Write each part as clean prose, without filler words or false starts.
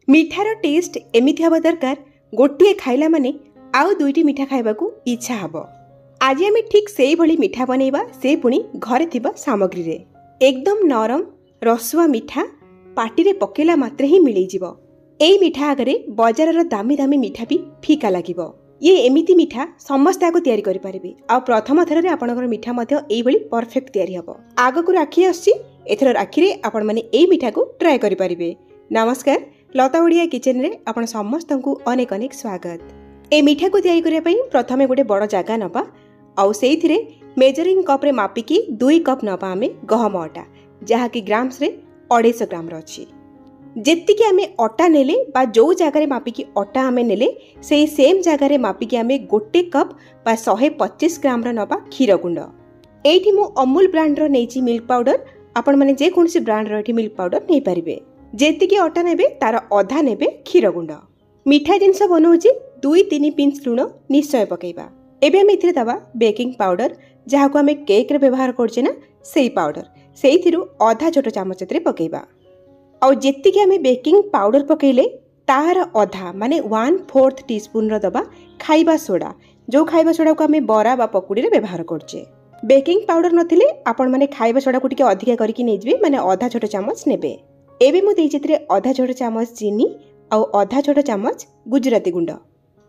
मिठार test एमिति हवा दरकार गोटे खाइला माने आउ दुईटी मिठा खाइबा को इच्छा हबो। आज आम ठीक से भली मिठा बनैबा से पुणी घरे थिबा सामग्री रे। एकदम नरम रसुआ मिठा पाटी रे पकेला मात्रे ही मिलै जिवो। एई मिठा आगरे बाजार दामी दामी मिठा भी फीका लागिवो। ये एमिति मिठा समस्त आगो तैयारी करि परिबे। आ प्रथम थर रे आपनकर मिठा मध्य एई भली परफेक्ट तैयारी हबो। आगो को राखी आछि एथर राखी रे आपण माने एई मिठा को ट्राई करि परिबे। नमस्कार, लता ओडिया किचन रे आपण समस्त को अनेक अनेक स्वागत। ए मिठा को तैयारी करिया पई प्रथमे गोटे बड़ जागा नबा आउ सेइथिरे मेजरिंग कप रे मापिकी 2 कप नबा आमे गहम अटा जहा कि ग्राम्स रे 250 ग्राम रो अछि। जेतिकी आमे अटा नेले बा जो जागा रे मापिकी अटा आमे नेले सेही सेम जागा रे मापिकी आमे गोटे कप बा 125 ग्राम रो नबा क्षीर गुंड। एठी मु अमूल ब्रांड रो नेची मिल्क पाउडर, आपण माने जे कोनसी ब्रांड रो एठी मिल्क पाउडर नै परिबे। जेतिकी अटा नेबे तार अधा नेबे क्षीर गुंड। मिठा जिनस बनौची 2-3 पिंच लुण निश्चय पकेबा। एबे हम इथिरे दबा बेकिंग पाउडर जहा को हमें केक रे व्यवहार करछे ना सेही पाउडर सेहिथिरु आधा छोट चामच एतरे पकेबा। और जेतिकी हमें बेकिंग पाउडर पकेले तार आधा माने 1/4 टीस्पून रो दबा खाइबा सोडा, जो खाइबा सोडा को हमें बरा बा पकुड़ी रे व्यवहार करछे। बेकिंग पाउडर नथिले आपण माने खाइबा सोडा को टिके अधिका करके नै जिवे माने आधा छोट चामच नेबे। एबे मु देई जेतरे आधा छोट चामच चीनी आउ आधा छोट चामच गुजराती गुंड।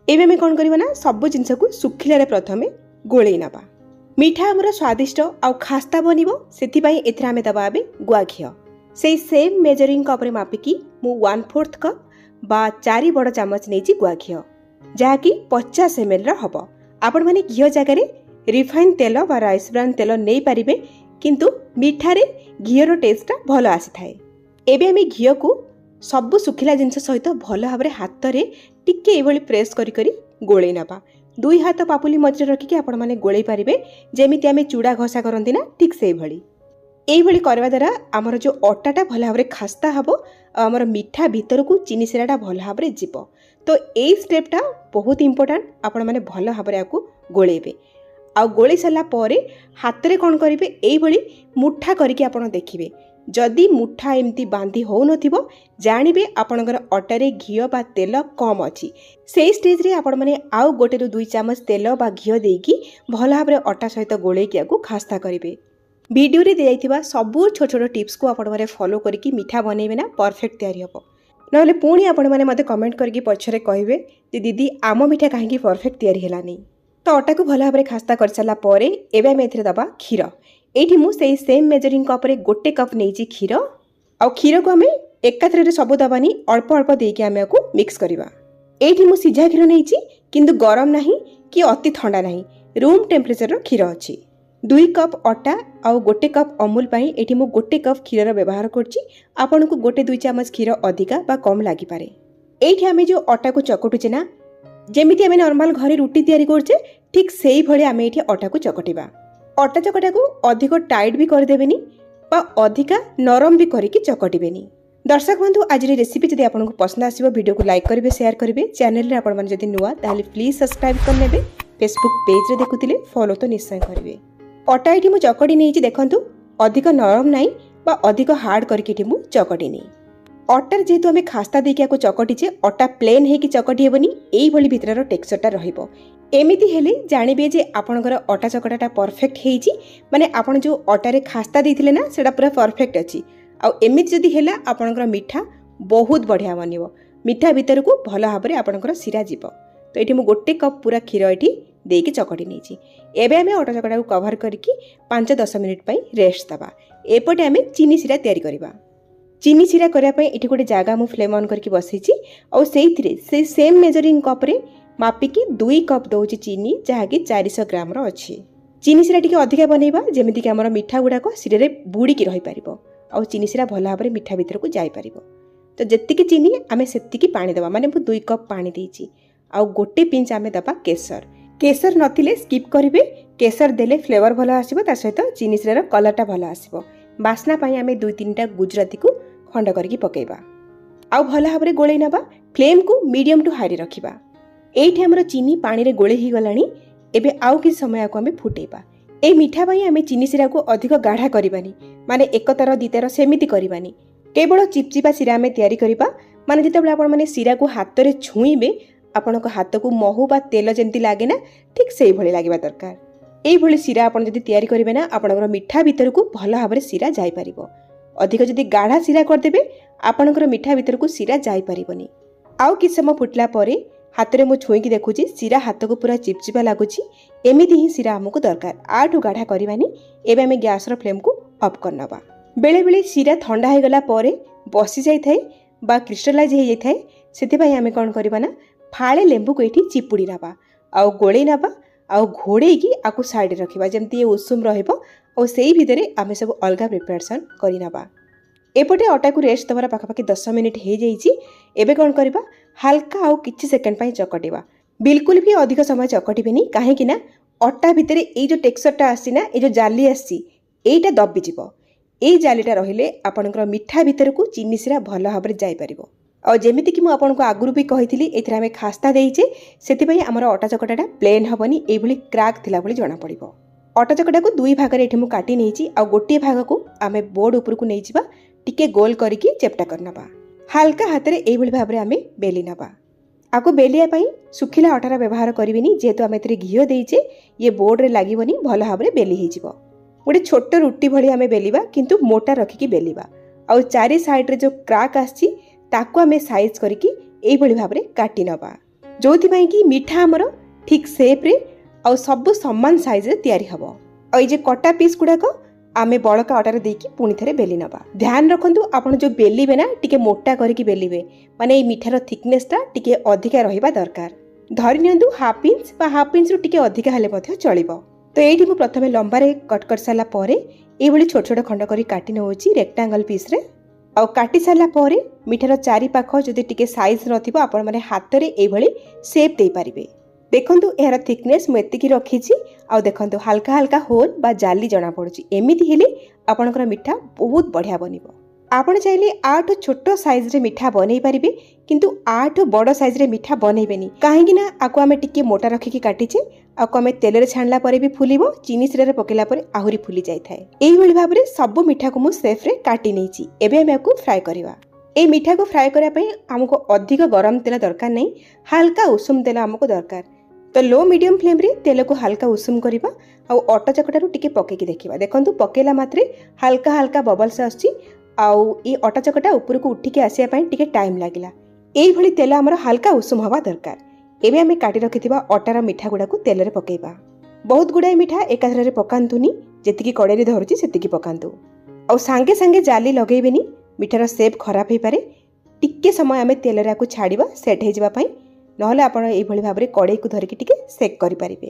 एबे में कोन करबा ना सब जिंस को सुखिला रे प्रथमे गोळेई नबा। मिठा हमर स्वादिष्ट आउ खास्ता बनिबो सेति पई एथरा में दबा आबे गुआ घियो। सेही सेम मेजरिंग कप रे मापिकी मु 1/4 कप बा 4 बड़ चामच नेची गुआ घियो जहा कि 50 ml रो हबो। आपण माने घियो जागा रे रिफाइन तेल बा राइस ब्रान तेल नै परिबे, किंतु मिठा रे घियो रो टेस्ट भलो आसी थाए। एबे हमें घियो को सब सुखिला जिनस सहित भल भाव हाथ रे टिके एभली प्रेस करी करी गोळेई नबा। 2 हाथ पापुली मझे रखिके आपण माने गोळेई परिबे जेमिति हमें चूड़ा घसा करंती ना ठीक सेही भली। एई भली करबा द्वारा हमर जो अटाटा भल भाव खास्ता हबो हमर मिठा भीतर को चीनी सिराटा भल भाव जिवो। तो एई स्टेपटा बहुत इंपोर्टेंट। आपण माने भल भाव आकु गोळेबे। आ गोळेई सला परे हाथ रे कोन करिवे एई भली मुठा करके आपण देखिबे। जदि मुठा एमती बांधी हो नथिबो जानिबे आपणकर अटारे घियो बा तेल कम अछि। सेही स्टेज रे आपण माने आउ गोटे रु 2 चामच तेल बा घियो देकी भल भाबरे अटा सहित गोळेई के आकु खास्ता करिवे। वीडियो रे देइथिबा सबु छोट छोट टिप्स को आपण माने फॉलो करके मिठा बनेबे ना परफेक्ट तयारी हबो। नहले पुणी आपण माने मते कमेंट करके पछरे कहिबे जे दीदी आमो मिठा काहेकि परफेक्ट तयारी हेला नै। तो अटा को भल भाबरे खास्ता कर सला परे एबे हम एथिरे दबा क्षीर। एठी मु सेही सेम मेजरिंग कप रे गोटे कप नेची क्षीर आ क्षीर को हमें एकाथरे रे सब दबानी अल्प अल्प देकी हमें आकु मिक्स करिबा। एठी मु सिझा क्षीर नेची किंतु गरम नाही कि अति ठंडा नाही, रूम टेम्परेचर रो क्षीर अछि। 2 कप अटा आ गोटे कप अमूल पई एठी मु गोटे कप क्षीर रो व्यवहार करछि। आपन को गोटे 2 चामच क्षीर अधिका बा कम लागि पारे। एठी हमें जो अटा को चकटुचे ना जेमिति हमें नॉर्मल घरे रोटी तयारी करछे ठीक सेही भली हमें एठी अटा को चकटिबा। अटा चकटा को अधिक टाइट भी कर देबेनी बा अधिका नरम भी करके चकटिबेनी। दर्शक बंधु आज रेसिपी जदि आपको पसंद आसीबो वीडियो को लाइक करिवे, शेयर करिवे। चैनल रे आपण मन जदि नुवा ताहले प्लीज सब्सक्राइब कर नेबे। फेसबुक पेज रे देखुतिले फॉलो तो निश्चय करिवे। अटा एठी मु चकटी नेछि देखंतु अधिक नरम नाही बा अधिक हार्ड करके एठी मु चकटी नै। अटार जेतु हमें खास्ता देकी को चकटिचे अटा प्लेन हे कि चकटी हेबनी एई भली भितर टेक्सचरटा रहिबो। एमिति हेले जानिबे जे आपणकर अटा चकटाटा परफेक्ट हेइची माने आपण जो अटारे खास्ता देथिले ना सेटा पूरा परफेक्ट अछि। आ एमिति जदि हेला आपणकर मिठा बहुत बढ़िया बनिवो। मिठा भीतर को भल भाबरे आपणकर सिरा जीवो। तो एठी मु गोटे कप पूरा क्षीर एठी देकी चकटी नेछि। एबे हमें अटा चकटा को कवर करके 5-10 मिनिट पई रेस्ट दबा। एपटे हमें चीनी सिरा तयारी करबा। चीनी सिरा करिया पई एठी गोटे जागा मु फ्लेम ऑन करके बसैछि और सेइथिरे से सेम मेजरिंग कप रे मापिकी 2 कप दउची चीनी जहा कि 400 ग्राम रो अछि। चीनी सिरा टिके अधिका बनेबा जेमिति कि हमर मिठा गुडा को सिरे रे बुडी की रहि परिबो और चीनी सिरा भला भाबरे मिठा भीतर को जाई परिबो। तो जेतिकी चीनी आमे सेतिकी पानी दबा माने मु 2 कप पानी देइछि और गोटे पिंच आमे दबा केसर। केसर नथिले स्किप करिवे। केसर देले फ्लेवर भला आसीबो, ता सहित चीनी सिरा रो कलरटा भला आसीबो। बासना पई आमे 2-3टा गुजराती को खंड करके पकेबा आ भला भाबरे गोळेई नबा। फ्लेम को मीडियम टू हाई रे रखिबा। एठी हमर चीनी पानी रे गोळे ही गलानी। एबे आउ कि समय को हमें फुटेबा। ए मिठा पई हमें चीनी सिरा को अधिक गाढ़ा करिबानी माने एक तर 2 तर सेमिति करिबानी। केवल चिपचिपा सिरा हमें तयारी करिबा ମାନେ ଯେତେବେଳେ ଆପଣମାନେ ଶିରାକୁ ହାତରେ ଛୁଇଁବେ ଆପଣଙ୍କ ହାତକୁ ମହୁ ବା ତେଲ ଯେମିତି ଲାଗେ ନା ଠିକ୍ ସେଇଭଳି ଲାଗିବା ଦରକାର। এইଭଳି ଶିରା ଆପଣ ଯଦି ତିଆରି କରିବେ ନା ଆପଣଙ୍କର ମିଠା ଭିତରକୁ ଭଲ ଭାବରେ ଶିରା ଯାଇପାରିବ। ଅଧିକ ଯଦି ଗାଢ଼ା ଶିରା କରିଦେବେ ଆପଣଙ୍କର ମିଠା ଭିତରକୁ ଶିରା ଯାଇପାରିବନି। ଆଉ କିଛି ସମୟ ଫୁଟିଲା ପରେ ହାତରେ ମୁଁ ଛୁଇଁକି ଦେଖୁଛି ଶିରା ହାତକୁ ପୁରା ଚିପଚିପା ଲାଗୁଛି। ଏମିତି ହିଁ ଶିରା ଆମକୁ ଦରକାର, ଆଠୁ ଗାଢ଼ା କରିବାନି। ଏବେ ଆମେ ଗ୍ୟାସ୍ର ଫ୍ଲେମ୍କୁ ଅଫ୍ କରିନେବା। ବେଳେବେଳେ ଶିରା ଥଣ୍ଡା ହୋଇଗଲା ପରେ ବସି ଯାଇଥାଏ ବା କ୍ରିଷ୍ଟାଲାଇଜ୍ ହୋଇଯାଇଥାଏ। ସେଥିପାଇଁ ଆମେ କ'ଣ କରିବା ନା ଫାଳେ ଲେମ୍ବୁକୁ ଏଇଠି ଚିପୁଡ଼ି ନେବା ଆଉ ଗୋଳେଇ ନେବା ଆଉ ଘୋଡ଼େଇକି ଆକୁ ସାଇଡ଼ରେ ରଖିବା ଯେମିତି ଏ ଉଷୁମ ରହିବ ଆଉ ସେଇ ଭିତରେ ଆମେ ସବୁ ଅଲଗା ପ୍ରିପାରେସନ୍ କରିନେବା। ଏପଟେ ଅଟାକୁ ରେଷ୍ଟ ଦେବାର ପାଖାପାଖି 10 ମିନିଟ୍ ହୋଇଯାଇଛି। ଏବେ କ'ଣ କରିବା ହାଲକା ଆଉ କିଛି ସେକେଣ୍ଡ ପାଇଁ ଚକଟିବା। ବିଲକୁଲ ବି ଅଧିକ ସମୟ ଚକଟିବେନି, କାହିଁକି ନା ଅଟା ଭିତରେ ଏଇ ଯେଉଁ ଟେକ୍ସଚରଟା ଆସିଛି ନା ଏଇ ଯେଉଁ ଜାଲି ଆସିଛି ଏଇଟା ଦବିଯିବ। ଏଇ ଜାଲିଟା ରହିଲେ ଆପଣଙ୍କର ମିଠା ଭିତରକୁ ଚିନି ଶିରା ଭଲ ଭାବରେ ଯାଇପାରିବ। ଆଉ ଯେମିତିକି ମୁଁ ଆପଣଙ୍କୁ ଆଗରୁ ବି କହିଥିଲି ଏଥିରେ ଆମେ ଖାସ୍ତା ଦେଇଛେ, ସେଥିପାଇଁ ଆମର ଅଟା ଚକଟାଟା ପ୍ଲେନ୍ ହେବନି, ଏଇଭଳି କ୍ରାକ୍ ଥିଲା ଭଳି ଜଣାପଡ଼ିବ। ଅଟା ଚକଟାକୁ 2 ଭାଗରେ ଏଠି ମୁଁ କାଟି ନେଇଛି ଆଉ ଗୋଟିଏ ଭାଗକୁ ଆମେ ବୋର୍ଡ଼ ଉପରକୁ ନେଇଯିବା, ଟିକେ ଗୋଲ କରିକି ଚେପ୍ଟା କରିନେବା। ହାଲକା ହାତରେ ଏଇଭଳି ଭାବରେ ଆମେ ବେଲି ନେବା। ଆକୁ ବେଲିବା ପାଇଁ ଶୁଖିଲା ଅଟାର ବ୍ୟବହାର କରିବେନି, ଯେହେତୁ ଆମେ ଏଥିରେ ଘିଅ ଦେଇଛେ ଇଏ ବୋର୍ଡ଼ରେ ଲାଗିବନି, ଭଲ ଭାବରେ ବେଲି ହେଇଯିବ। ଗୋଟେ ଛୋଟ ରୁଟି ଭଳି ଆମେ ବେଲିବା, କିନ୍ତୁ ମୋଟା ରଖିକି ବେଲିବା। ଆଉ ଚାରି ସାଇଡ଼ରେ ଯେଉଁ କ୍ରାକ୍ ଆସିଛି ତାକୁ ଆମେ ସାଇଜ୍ କରିକି ଏଇଭଳି ଭାବରେ କାଟି ନେବା, ଯେଉଁଥିପାଇଁ କି ମିଠା ଆମର ଠିକ୍ ସେପ୍ରେ ଆଉ ସବୁ ସମାନ ସାଇଜ୍ରେ ତିଆରି ହେବ। ଆଉ ଏଇ ଯେ କଟା ପିସ୍ ଗୁଡ଼ାକ ଆମେ ବଳକା ଅଟାରେ ଦେଇକି ପୁଣି ଥରେ ବେଲି ନେବା। ଧ୍ୟାନ ରଖନ୍ତୁ ଆପଣ ଯେଉଁ ବେଲିବେ ନା ଟିକେ ମୋଟା କରିକି ବେଲିବେ, ମାନେ ଏଇ ମିଠାର ଥିକନେସ୍ଟା ଟିକେ ଅଧିକା ରହିବା ଦରକାର। ଧରି ନିଅନ୍ତୁ ହାଫ୍ ଇଞ୍ଚ ବା ହାଫ୍ ଇଞ୍ଚରୁ ଟିକେ ଅଧିକା ହେଲେ ମଧ୍ୟ ଚଳିବ। ତ ଏଇଠି ମୁଁ ପ୍ରଥମେ ଲମ୍ବାରେ କଟ୍ କରିସାରିଲା ପରେ ଏଇଭଳି ଛୋଟ ଛୋଟ ଖଣ୍ଡ କରି କାଟି ନେଉଛି ରେକ୍ଟାଙ୍ଗଲ ପିସ୍ରେ। ଆଉ କାଟି ସାରିଲା ପରେ ମିଠାର ଚାରି ପାଖ ଯଦି ଟିକେ ସାଇଜ୍ ନଥିବ ଆପଣମାନେ ହାତରେ ଏଇଭଳି ସେପ୍ ଦେଇପାରିବେ। ଦେଖନ୍ତୁ ଏହାର ଥିକନେସ୍ ମୁଁ ଏତିକି ରଖିଛି। ଆଉ ଦେଖନ୍ତୁ ହାଲକା ହାଲକା ହୋଲ୍ ବା ଜାଲି ଜଣାପଡ଼ୁଛି। ଏମିତି ହେଲେ ଆପଣଙ୍କର ମିଠା ବହୁତ ବଢ଼ିଆ ବନିବ। ଆପଣ ଚାହିଁଲେ ଆଠୁ ଛୋଟ ସାଇଜ୍ରେ ମିଠା ବନେଇ ପାରିବେ, କିନ୍ତୁ ଆଠୁ ବଡ଼ ସାଇଜ୍ରେ ମିଠା ବନେଇବେନି, କାହିଁକି ନା ଆକୁ ଆମେ ଟିକେ ମୋଟା ରଖିକି କାଟିଛେ। ଆକୁ ଆମେ ତେଲରେ ଛାଣିଲା ପରେ ବି ଫୁଲିବ, ଚିନି ଶିରାରେ ପକେଇଲା ପରେ ଆହୁରି ଫୁଲି ଯାଇଥାଏ। ଏଇଭଳି ଭାବରେ ସବୁ ମିଠାକୁ ମୁଁ ସେଫ୍ରେ କାଟି ନେଇଛି। ଏବେ ଆମେ ଆକୁ ଫ୍ରାଏ କରିବା। এই ମିଠାକୁ ଫ୍ରାଏ କରିବା ପାଇଁ ଆମକୁ ଅଧିକ ଗରମ ତେଲ ଦରକାର ନାହିଁ, ହାଲକା ଉଷୁମ ତେଲ ଆମକୁ ଦରକାର। ତ ଲୋ ମିଡ଼ିୟମ୍ ଫ୍ଲେମ୍ରେ ତେଲକୁ ହାଲକା ଉଷୁମ କରିବା ଆଉ ଅଟା ଚକଟାରୁ ଟିକେ ପକେଇକି ଦେଖିବା। ଦେଖନ୍ତୁ ପକେଇଲା ମାତ୍ରେ ହାଲକା ହାଲକା ବବଲ୍ସ ଆସୁଛି ଆଉ এই ଅଟା ଚକଟା ଉପରକୁ ଉଠିକି ଆସିବା ପାଇଁ ଟିକେ ଟାଇମ୍ ଲାଗିଲା। এইଭଳି ତେଲ ଆମର ହାଲକା ଉଷୁମ ହେବା ଦରକାର। ଏବେ ଆମେ କାଟି ରଖିଥିବା ଅଟାର ମିଠା ଗୁଡ଼ାକୁ ତେଲରେ ପକେଇବା। ବହୁତ ଗୁଡ଼ାଏ ମିଠା ଏକାଥରରେ ପକାନ୍ତୁନି, ଯେତିକି କଡ଼େଇରେ ଧରୁଛି ସେତିକି ପକାନ୍ତୁ। ଆଉ ସାଙ୍ଗେ ସାଙ୍ଗେ ଜାଲି ଲଗେଇବେନି, ମିଠାର ସେପ୍ ଖରାପ ହୋଇପାରେ। ଟିକେ ସମୟ ଆମେ ତେଲରେ ଆକୁ ଛାଡ଼ିବା ସେଟ୍ ହେଇଯିବା ପାଇଁ, ନହେଲେ ଆପଣ এইଭଳି ଭାବରେ କଡ଼େଇକୁ ଧରିକି ଟିକେ ସେକ୍ କରିପାରିବେ।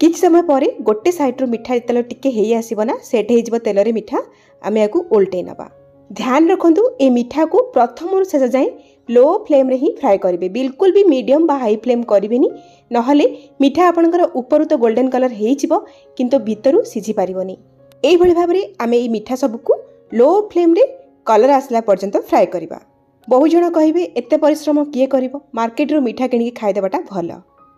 କିଛି ସମୟ ପରେ ଗୋଟେ ସାଇଡ଼ରୁ ମିଠା ଯେତେବେଳେ ଟିକେ ହେଇ ଆସିବ ନା ସେଟ୍ ହେଇଯିବ ତେଲରେ ମିଠା, ଆମେ ଆକୁ ଓଲଟେଇ ନେବା। ଧ୍ୟାନ ରଖନ୍ତୁ ଏ ମିଠାକୁ ପ୍ରଥମରୁ ଶେଷ ଯାଏଁ ଲୋ ଫ୍ଲେମ୍ରେ ହିଁ ଫ୍ରାଏ କରିବେ, ବିଲକୁଲ ବି ମିଡ଼ିୟମ୍ ବା ହାଇ ଫ୍ଲେମ୍ କରିବେନି, ନହେଲେ ମିଠା ଆପଣଙ୍କର ଉପରୁ ତ ଗୋଲ୍ଡେନ୍ କଲର୍ ହେଇଯିବ କିନ୍ତୁ ଭିତରୁ ସିଝି ପାରିବନି। এইଭଳି ଭାବରେ ଆମେ এই ମିଠା ସବୁକୁ ଲୋ ଫ୍ଲେମ୍ରେ କଲର୍ ଆସିଲା ପର୍ଯ୍ୟନ୍ତ ଫ୍ରାଏ କରିବା। ବହୁ ଜଣ କହିବେ ଏତେ ପରିଶ୍ରମ କିଏ କରିବ, ମାର୍କେଟରୁ ମିଠା କିଣିକି ଖାଇଦେବାଟା ଭଲ।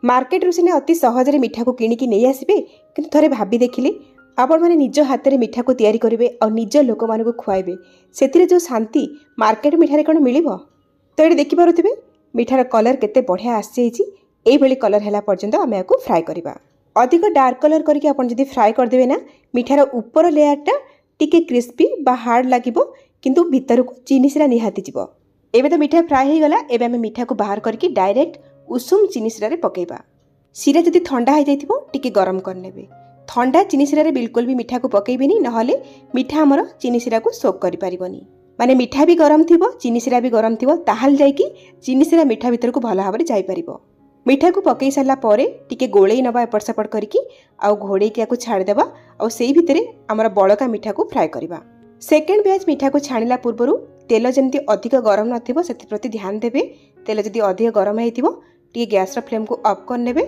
ମାର୍କେଟରୁ ସିନା ଅତି ସହଜରେ ମିଠାକୁ କିଣିକି ନେଇ ଆସିବେ, କିନ୍ତୁ ଥରେ ଭାବି ଦେଖିଲେ ଆପଣମାନେ ନିଜ ହାତରେ ମିଠାକୁ ତିଆରି କରିବେ ଆଉ ନିଜ ଲୋକମାନଙ୍କୁ ଖୁଆଇବେ, ସେଥିରେ ଯେଉଁ ଶାନ୍ତି ମାର୍କେଟ ମିଠାରେ କ'ଣ ମିଳିବ? ତ ଏଠି ଦେଖିପାରୁଥିବେ ମିଠାର କଲର୍ କେତେ ବଢ଼ିଆ ଆସିଯାଇଛି। এইଭଳି କଲର୍ ହେଲା ପର୍ଯ୍ୟନ୍ତ ଆମେ ଆକୁ ଫ୍ରାଏ କରିବା। ଅଧିକ ଡାର୍କ କଲର୍ କରିକି ଆପଣ ଯଦି ଫ୍ରାଏ କରିଦେବେ ନା ମିଠାର ଉପର ଲେୟାରଟା ଟିକେ କ୍ରିସ୍ପି ବା ହାର୍ଡ଼ ଲାଗିବ, କିନ୍ତୁ ଭିତରକୁ ଚିନି ଶିରା ନିହାତି ଯିବ। ଏବେ ତ ମିଠା ଫ୍ରାଏ ହେଇଗଲା। ଏବେ ଆମେ ମିଠାକୁ ବାହାର କରିକି ଡାଇରେକ୍ଟ ଉଷୁମ ଚିନି ଶିରାରେ ପକାଇବା। ଶିରା ଯଦି ଥଣ୍ଡା ହେଇଯାଇଥିବ ଟିକେ ଗରମ କରିନେବେ। ଥଣ୍ଡା ଚିନି ଶିରାରେ ବିଲକୁଲ ବି ମିଠାକୁ ପକାଇବେନି, ନହେଲେ ମିଠା ଆମର ଚିନି ଶିରାକୁ ସୋକ୍ କରିପାରିବନି। ମାନେ ମିଠା ବି ଗରମ ଥିବ, ଚିନି ଶିରା ବି ଗରମ ଥିବ, ତାହେଲେ ଯାଇକି ଚିନି ଶିରା ମିଠା ଭିତରକୁ ଭଲ ଭାବରେ ଯାଇପାରିବ। ମିଠାକୁ ପକାଇ ସାରିଲା ପରେ ଟିକେ ଗୋଳେଇ ନେବା ଏପଟ ସେପଟ କରିକି, ଆଉ ଘୋଡ଼େଇକି ଆକୁ ଛାଡ଼ିଦେବା। ଆଉ ସେଇ ଭିତରେ ଆମର ବଳକା ମିଠାକୁ ଫ୍ରାଏ କରିବା। ସେକେଣ୍ଡ ବ୍ୟାଚ୍ ମିଠାକୁ ଛାଣିଲା ପୂର୍ବରୁ ତେଲ ଯେମିତି ଅଧିକ ଗରମ ନଥିବ ସେଥିପ୍ରତି ଧ୍ୟାନ ଦେବେ। ତେଲ ଯଦି ଅଧିକ ଗରମ ହେଇଥିବ ଟିକେ ଗ୍ୟାସ୍ର ଫ୍ଲେମ୍କୁ ଅଫ୍ କରିନେବେ।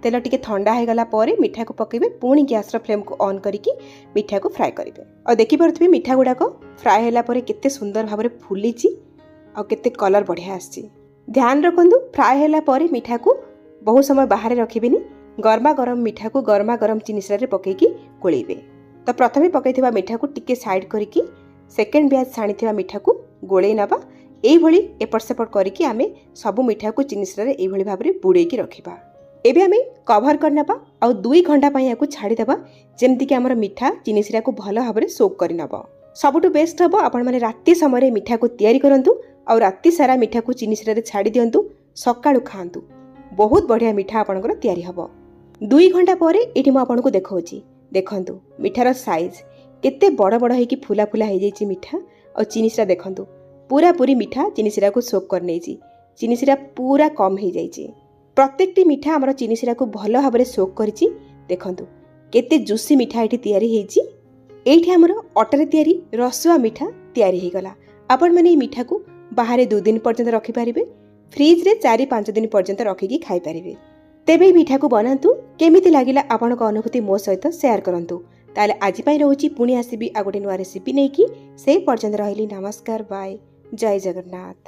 ତେଲ ଟିକେ ଥଣ୍ଡା ହେଇଗଲା ପରେ ମିଠାକୁ ପକାଇବେ, ପୁଣି ଗ୍ୟାସ୍ର ଫ୍ଲେମ୍କୁ ଅନ୍ କରିକି ମିଠାକୁ ଫ୍ରାଏ କରିବେ। ଆଉ ଦେଖିପାରୁଥିବେ ମିଠା ଗୁଡ଼ାକ ଫ୍ରାଏ ହେଲା ପରେ କେତେ ସୁନ୍ଦର ଭାବରେ ଫୁଲିଛି ଆଉ କେତେ କଲର୍ ବଢ଼ିଆ ଆସିଛି। ଧ୍ୟାନ ରଖନ୍ତୁ ଫ୍ରାଏ ହେଲା ପରେ ମିଠାକୁ ବହୁ ସମୟ ବାହାରେ ରଖିବେନି, ଗରମା ଗରମ ମିଠାକୁ ଗରମା ଗରମ ଚିନି ଶିରାରେ ପକାଇକି ଗୋଳେଇବେ। ତ ପ୍ରଥମେ ପକାଇଥିବା ମିଠାକୁ ଟିକେ ସାଇଡ଼୍ କରିକି ସେକେଣ୍ଡ ବ୍ୟାଚ୍ ଛାଣିଥିବା ମିଠାକୁ ଗୋଳେଇ ନେବା। এইଭଳି ଏପଟ ସେପଟ କରିକି ଆମେ ସବୁ ମିଠାକୁ ଚିନି ଶିରାରେ এইଭଳି ଭାବରେ ବୁଡ଼େଇକି ରଖିବା। ଏବେ ଆମେ କଭର କରିନେବା ଆଉ 2 ଘଣ୍ଟା ପାଇଁ ୟାକୁ ଛାଡ଼ିଦେବା, ଯେମିତିକି ଆମର ମିଠା ଚିନି ଶିରାକୁ ଭଲ ଭାବରେ ସୋକ୍ କରିନେବ। ସବୁଠୁ ବେଷ୍ଟ ହେବ ଆପଣମାନେ ରାତି ସମୟରେ ମିଠାକୁ ତିଆରି କରନ୍ତୁ ଆଉ ରାତି ସାରା ମିଠାକୁ ଚିନି ଶିରାରେ ଛାଡ଼ି ଦିଅନ୍ତୁ, ସକାଳୁ ଖାଆନ୍ତୁ। ବହୁତ ବଢ଼ିଆ ମିଠା ଆପଣଙ୍କର ତିଆରି ହେବ। 2 ଘଣ୍ଟା ପରେ ଏଠି ମୁଁ ଆପଣଙ୍କୁ ଦେଖାଉଛି। ଦେଖନ୍ତୁ ମିଠାର ସାଇଜ୍ କେତେ ବଡ଼ ବଡ଼ ହେଇକି ଫୁଲା ଫୁଲା ହେଇଯାଇଛି ମିଠା, ଆଉ ଚିନି ଶିରା ଦେଖନ୍ତୁ ପୁରାପୁରି ମିଠା ଚିନି ଶିରାକୁ ସୋକ୍ କରିନେଇଛି। ଚିନି ଶିରା ପୁରା କମ୍ ହେଇଯାଇଛି। ପ୍ରତ୍ୟେକଟି ମିଠା ଆମର ଚିନି ଶିରାକୁ ଭଲ ଭାବରେ ସୋକ୍ କରିଛି। ଦେଖନ୍ତୁ କେତେ ଜୁସି ମିଠା ଏଠି ତିଆରି ହେଇଛି। ଏଇଠି ଆମର ଅଟାରେ ତିଆରି ରସୁଆ ମିଠା ତିଆରି ହେଇଗଲା। ଆପଣମାନେ ଏହି ମିଠାକୁ ବାହାରେ 2 ଦିନ ପର୍ଯ୍ୟନ୍ତ ରଖିପାରିବେ, ଫ୍ରିଜ୍ରେ 4-5 ଦିନ ପର୍ଯ୍ୟନ୍ତ ରଖିକି ଖାଇପାରିବେ। ତେବେ ଏହି ମିଠାକୁ ବନାନ୍ତୁ, କେମିତି ଲାଗିଲା ଆପଣଙ୍କ ଅନୁଭୂତି ମୋ ସହିତ ସେୟାର କରନ୍ତୁ। ତାହେଲେ ଆଜି ପାଇଁ ରହୁଛି, ପୁଣି ଆସିବି ଆଉ ଗୋଟେ ନୂଆ ରେସିପି ନେଇକି। ସେଇ ପର୍ଯ୍ୟନ୍ତ ରହିଲି, ନମସ୍କାର, ବାଏ, ଜୟ ଜଗନ୍ନାଥ।